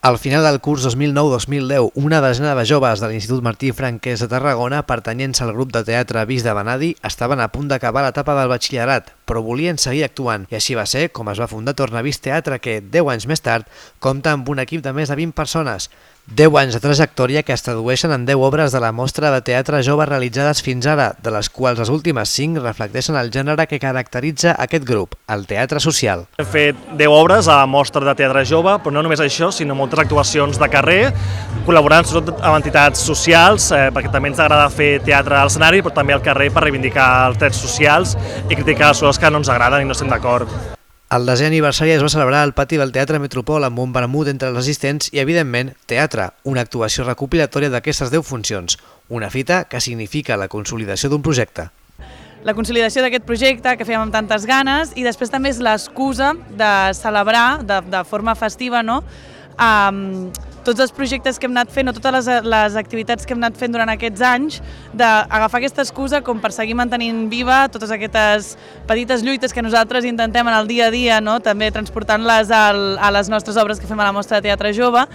Al final del curs 2009-2010, una desena de joves de l'Institut Martí Franquès de Tarragona, pertanyents al grup de teatre Vis de Vanadi, estaven a punt d'acabar l'etapa del batxillerat, però volien seguir actuant, i així va ser com es va fundar Tornavís Teatre, que, 10 anys més tard, compta amb un equip de més de 20 persones. 10 anys de trajectòria que es tradueixen en 10 obres de la mostra de teatre jove realitzades fins ara, de les quals les últimes 5 reflecteixen el gènere que caracteritza aquest grup, el teatre social. Hem fet 10 obres a la mostra de teatre jove, però no només això, sinó moltes actuacions de carrer, col·laborant sobretot amb entitats socials, perquè també ens agrada fer teatre a l'escenari, però també al carrer per reivindicar els drets socials i criticar les coses que no ens agraden i no estem d'acord. El 10è aniversari es va celebrar al pati del Teatre Metropol amb un vermut entre els assistents i, evidentment, teatre, una actuació recopilatòria d'aquestes 10 funcions, una fita que significa la consolidació d'un projecte. La consolidació d'aquest projecte que fèiem amb tantes ganes i després també és l'excusa de celebrar de forma festiva, no? Tots els projectes que hem anat fent o totes les activitats que hem anat fent durant aquests anys, d'agafar aquesta excusa com per seguir mantenint viva totes aquestes petites lluites que nosaltres intentem en el dia a dia, no? També transportant-les a les nostres obres que fem a la mostra de teatre jove,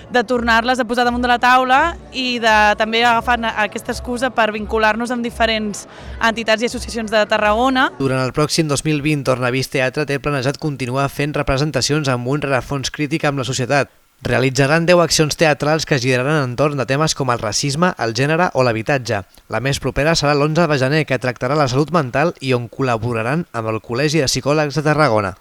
de tornar-les a posar damunt de la taula i de també agafar aquesta excusa per vincular-nos amb diferents entitats i associacions de Tarragona. Durant el pròxim 2020, Tornavís Teatre té planejat continuar fent representacions amb un rerefons crític amb la societat. Realitzaran 10 accions teatrals que giraran entorn de temes com el racisme, el gènere o l'habitatge. La més propera serà l'11 de gener, que tractarà la salut mental i on col·laboraran amb el Col·legi de Psicòlegs de Tarragona.